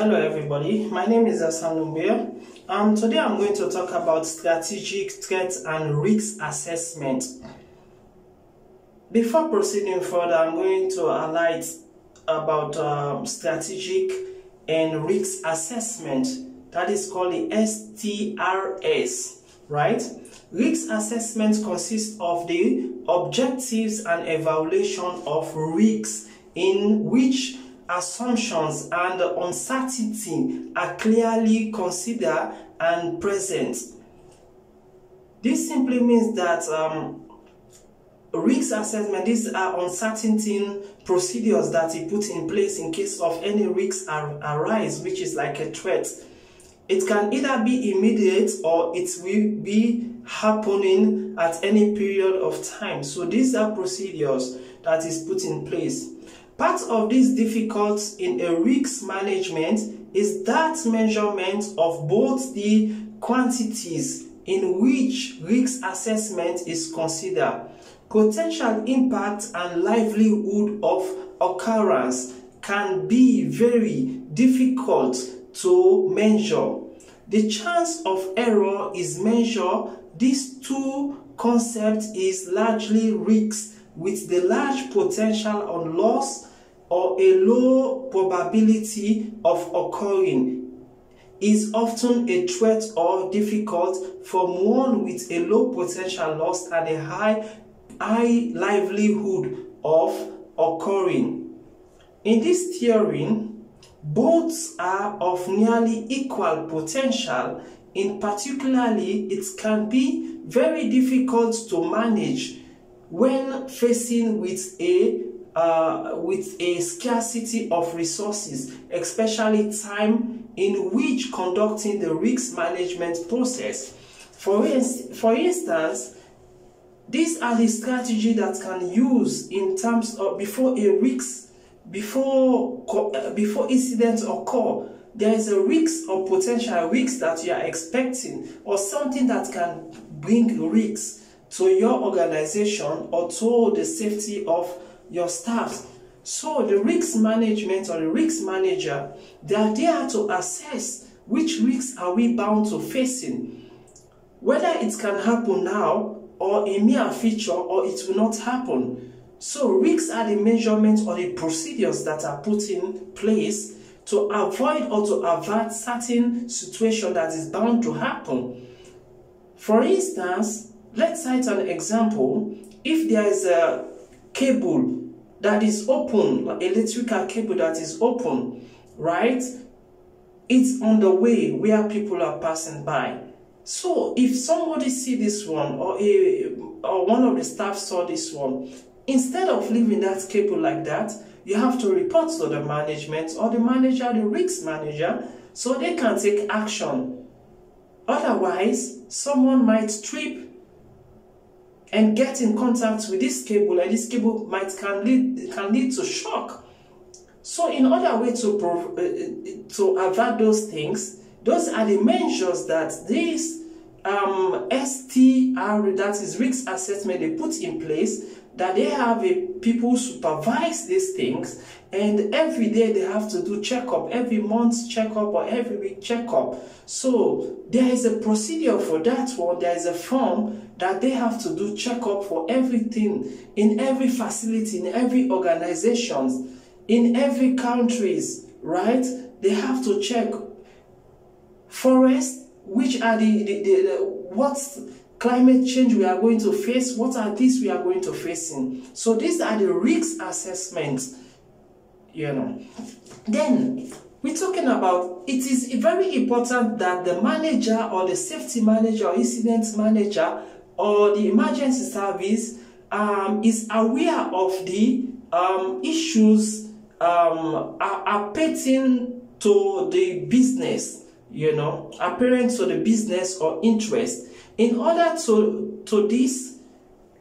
Hello everybody, my name is Asanumbia. Today I'm going to talk about strategic threat and risk assessment. Before proceeding further, I'm going to highlight about strategic and risk assessment. That is called the STRS, right? Risk assessment consists of the objectives and evaluation of risks in which assumptions and uncertainty are clearly considered and present. This simply means that risk assessment, these are uncertainty procedures that he put in place in case of any risks arise, which is like a threat. It can either be immediate or it will be happening at any period of time. So these are procedures that is put in place. Part of this difficulty in a risk management is that measurement of both the quantities in which risk assessment is considered, potential impact and livelihood of occurrence can be very difficult to measure. The chance of error is measured. These two concepts is largely risk with the large potential on loss or a low probability of occurring is often a threat or difficult from one with a low potential loss and a high livelihood of occurring. In this theory, both are of nearly equal potential. In particularly, it can be very difficult to manage when facing with a scarcity of resources, especially time in which conducting the risk management process. For instance, these are the strategies that can use in terms of before incidents occur. There is a risk or potential risk that you are expecting, or something that can bring risks to your organization or to the safety of your staff. So the risk management or the risk manager, they are there to assess which risks are we bound to facing, whether it can happen now or a mere future or it will not happen. So risks are the measurements or the procedures that are put in place to avoid or to avert certain situation that is bound to happen. For instance, let's cite an example. If there is a cable that is open, electrical cable that is open, right? It's on the way where people are passing by. So if somebody see this one or one of the staff saw this one, instead of leaving that cable like that, you have to report to the management or the manager, the risk manager, so they can take action. Otherwise, someone might trip and get in contact with this cable, and this cable can lead to shock. So in order way to avert those things, those are the measures that this STR, that is risk assessment, they put in place, that they have people supervise these things, and every day they have to do checkup, every month checkup or every week checkup. So there is a procedure for that one. There is a form that they have to do checkup for everything in every facility, in every organization, in every countries, right? They have to check forest, which are what's climate change we are going to face, what are these we are going to face in. So these are the risk assessments, you know. Then we're talking about, it is very important that the manager or the safety manager or incident manager or the emergency service is aware of the issues appearing to the business, you know, apparent to the business or interest. In order to this,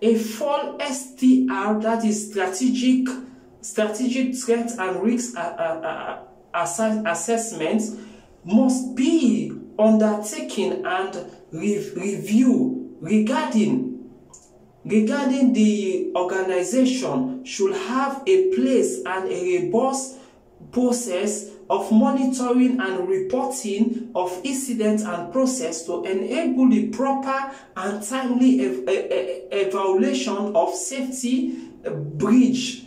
a full STR, that is strategic threat and risk assessment, must be undertaken and review regarding the organization should have a place and a robust process of monitoring and reporting of incidents and process to enable the proper and timely evaluation of safety breach.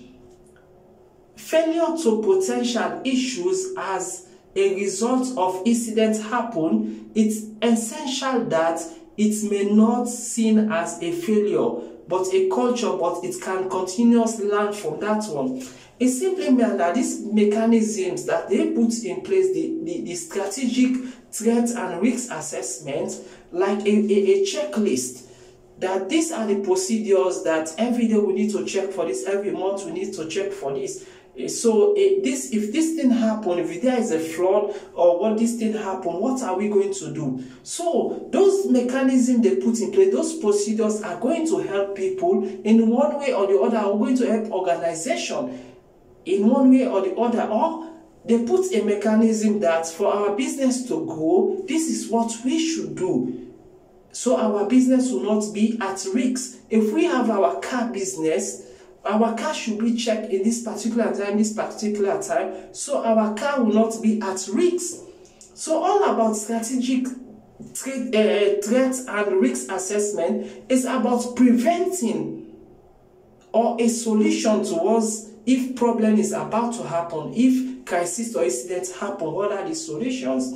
Failure to potential issues as a result of incidents happen, it's essential that it may not seen as a failure but a culture, but it can continuously learn from that one. It simply means that these mechanisms that they put in place, the strategic threat and risk assessment, like a checklist, that these are the procedures that every day we need to check for this, every month we need to check for this. So if this thing happen, if there is a fraud or what this thing happen, what are we going to do? So those mechanisms they put in place, those procedures are going to help people in one way or the other, are going to help organization in one way or the other, or they put a mechanism that for our business to grow, this is what we should do. So our business will not be at risk. If we have our car business, our car should be checked in this particular time, so our car will not be at risk. So all about strategic threat and risk assessment is about preventing or a solution towards if problem is about to happen, if crisis or incidents happen, what are the solutions,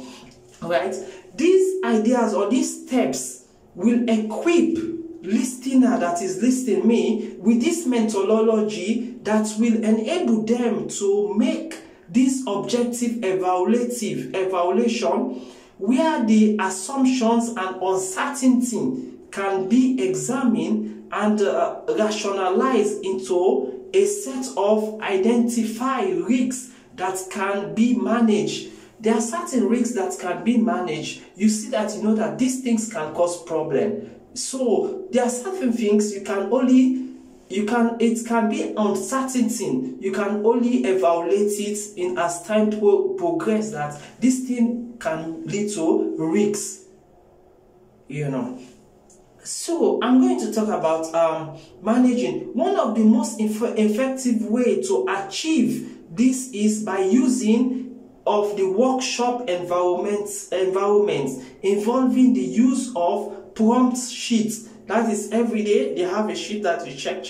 right? These ideas or these steps will equip listener that is listening me with this methodology that will enable them to make this objective evaluation where the assumptions and uncertainty can be examined and rationalized into a set of identified risks that can be managed. There are certain risks that can be managed. You see that, you know that these things can cause problem. So there are certain things it can be uncertainty. You can only evaluate it in as time progress that this thing can lead to risks, you know. So I'm going to talk about managing. One of the most effective way to achieve this is by using of the workshop environment involving the use of prompt sheets. That is every day they have a sheet that you check.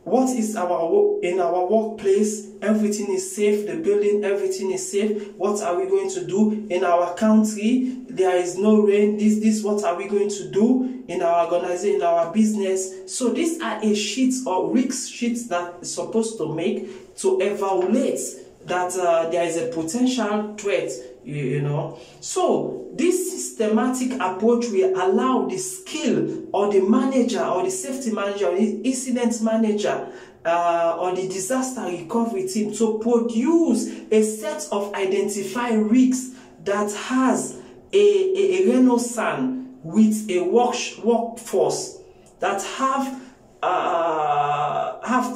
What is in our workplace? Everything is safe. The building, everything is safe. What are we going to do in our country? There is no rain. This what are we going to do in our organization, in our business? So these are a sheets or risk sheets that is supposed to make to evaluate that there is a potential threat. You know, so this systematic approach will allow the skill or the manager or the safety manager or the incident manager or the disaster recovery team to produce a set of identified risks that has a renaissance with a workforce that have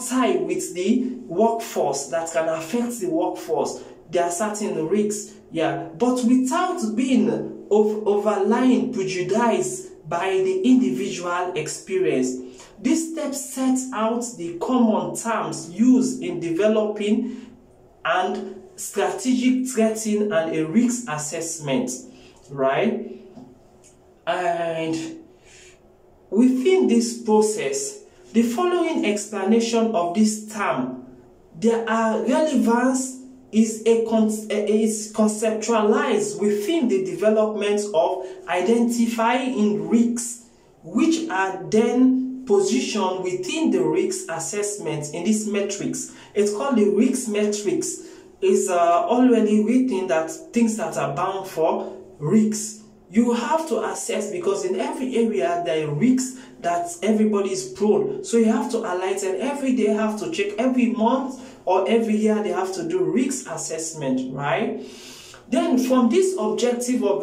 tie with the workforce that can affect the workforce. There are certain risks. Yeah, but without being overlying prejudiced by the individual experience. This step sets out the common terms used in developing and strategic threatening and a risk assessment, right? And within this process, the following explanation of this term, there are relevance is conceptualized within the development of identifying risks, which are then positioned within the risk assessment in this matrix. It's called the risk matrix. It's already written that things that are bound for risks. You have to assess because in every area there are risks that everybody is prone. So you have to highlight and every day have to check, every month or every year they have to do risk assessment, right? Then from this objective of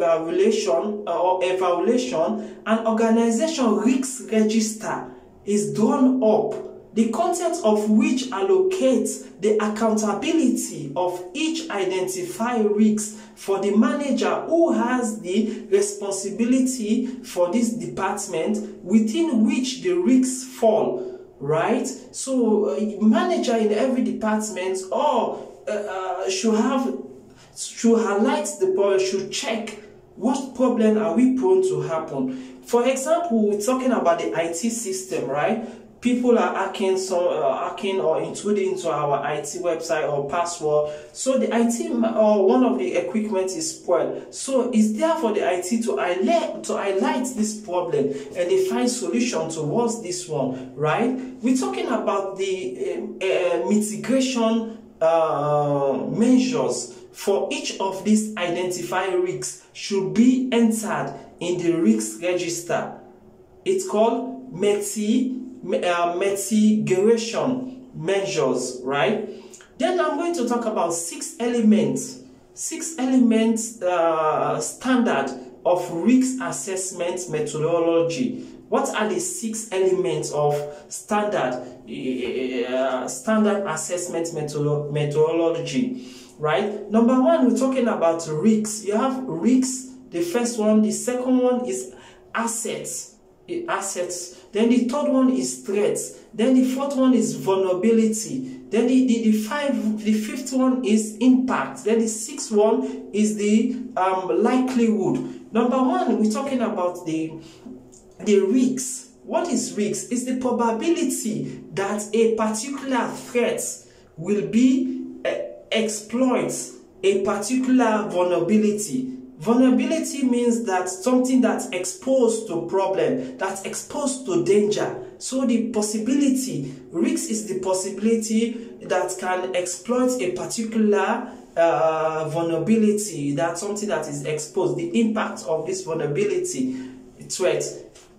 evaluation, an organization risk register is drawn up, the content of which allocates the accountability of each identified risk for the manager who has the responsibility for this department within which the risks fall, right? So manager in every department or should highlight the problem, should check what problem are we prone to happen. For example, we're talking about the IT system, right? People are hacking or intruding into our IT website or password. So the IT or one of the equipment is spoiled. So it's there for the IT to highlight this problem and they find solution towards this one, right? We're talking about the mitigation measures for each of these identified risks should be entered in the Risk Register. It's called mitigation measures, right? Then I'm going to talk about 6 elements standard of risk assessment methodology. What are the 6 elements of standard assessment methodology, right? Number 1, we're talking about risks. You have risks, the first one. The second one is assets. Then the third one is threats. Then the fourth one is vulnerability. Then the fifth one is impact. Then the sixth one is the likelihood. Number 1, we're talking about the risks. What is risks? It's the probability that a particular threat will be exploit a particular vulnerability. Vulnerability means that something that's exposed to problem, that's exposed to danger. So the possibility, risk is the possibility that can exploit a particular vulnerability, that's something that is exposed, the impact of this vulnerability threat.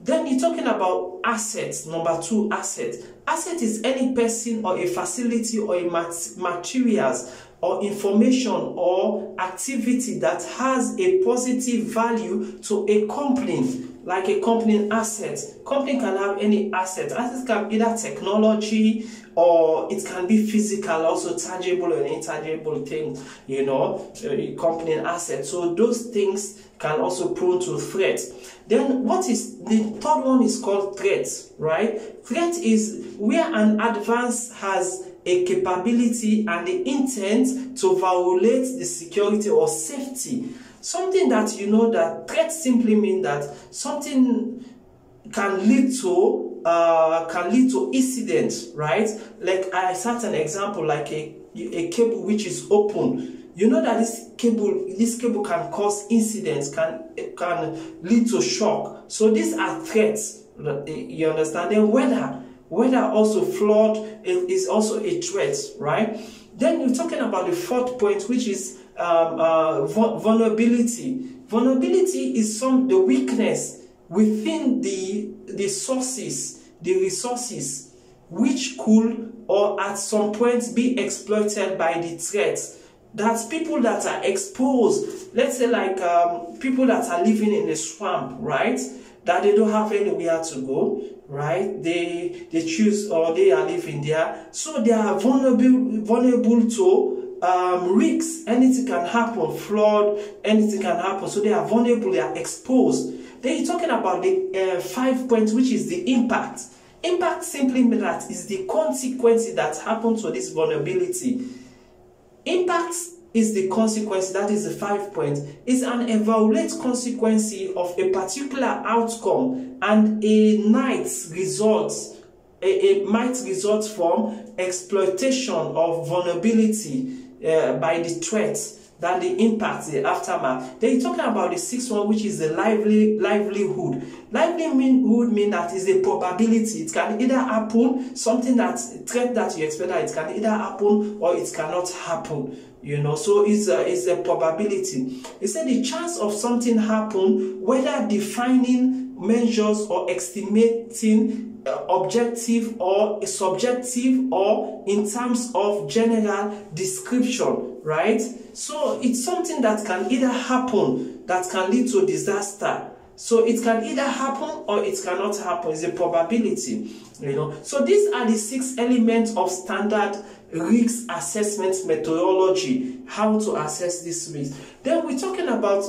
Then you're talking about assets. Number 2, asset. Asset is any person or a facility or a materials or information or activity that has a positive value to a company, like a company asset. Company can have any asset. Assets can be either technology or it can be physical, also tangible and intangible things, you know, a company asset. So those things can also prone to threat. Then what is the third one is called threat, right? Threat is where an advance has a capability and the intent to violate the security or safety. Something that you know that threat simply means that something can lead to incidents, right? Like I set an example like a cable which is open. You know that this cable can cause incidents, can lead to shock. So these are threats. You understand? Then weather also flood is also a threat, right? Then we're talking about the fourth point, which is vulnerability. Vulnerability is the weakness within the resources which could or at some point be exploited by the threat. That's people that are exposed, let's say like people that are living in the swamp, right? That they don't have anywhere to go, right? They choose or they are living there. So they are vulnerable to risks. Anything can happen, flood, anything can happen. So they are vulnerable, they are exposed. Then you're talking about the 5 points, which is the impact. Impact simply means that is the consequences that happen to this vulnerability. Impact is the consequence, that is the 5 points. It's an evaluate consequence of a particular outcome and it might result from exploitation of vulnerability by the threat, than the impact, the aftermath. Then you're talking about the 6th one, which is the livelihood. Livelihood means that is a probability. It can either happen, threat that you expect that it can either happen or it cannot happen. You know, so it's a probability. It said the chance of something happen, whether defining measures or estimating objective or subjective or in terms of general description, right? So it's something that can either happen, that can lead to disaster. So it can either happen or it cannot happen. It's a probability, you know. So these are the 6 elements of standard risk assessment methodology, how to assess this risk. Then we're talking about,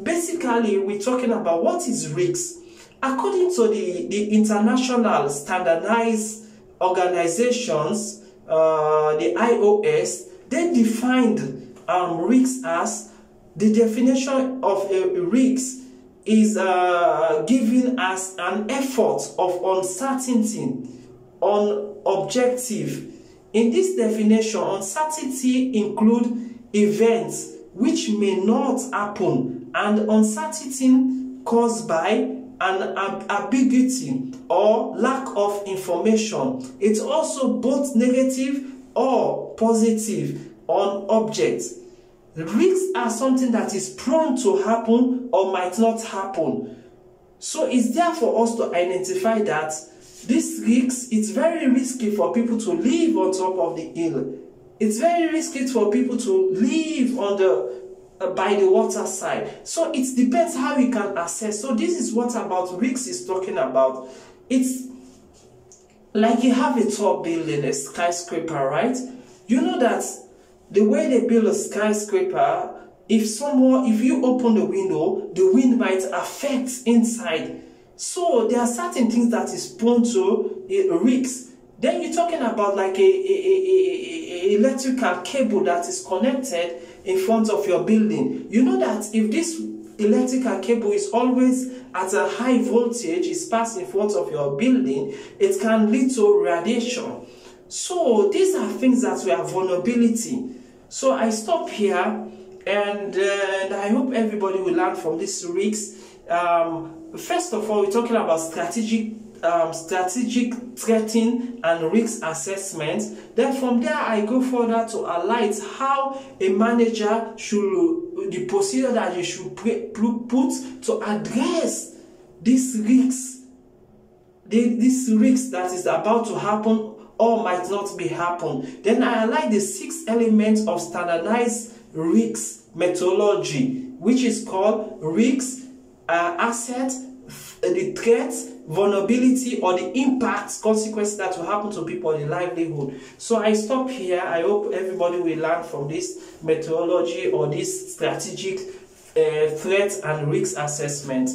basically we're talking about what is risk. According to the international standardized organizations, the IOS, They defined risk as the definition of a risk is given as an effort of uncertainty on objective. In this definition, uncertainty include events which may not happen and uncertainty caused by an ambiguity or lack of information. It's also both negative or positive on objects. Risks are something that is prone to happen or might not happen. So it's there for us to identify that this risk, it's very risky for people to live on top of the hill. It's very risky for people to live on the by the water side. So it depends how we can assess. So this is what about risks is talking about. It's like you have a tall building, a skyscraper, right? You know that the way they build a skyscraper, if you open the window, the wind might affect inside. So there are certain things that is prone to risks. Then you're talking about like a electrical cable that is connected in front of your building. You know that if this electrical cable is always at a high voltage, is passed in front of your building, it can lead to radiation. So these are things that we have vulnerability. So I stop here, and I hope everybody will learn from this risks. First of all, we're talking about strategic threatening and risk assessment. Then from there, I go further to highlight how a manager should, the procedure that you should put to address these risks, this risk that is about to happen or might not be happen. Then I highlight the 6 elements of standardized risk methodology, which is called risk, asset, the threat, vulnerability, or the impact, consequences that will happen to people in livelihood. So I stop here. I hope everybody will learn from this methodology or this strategic threat and risk assessment.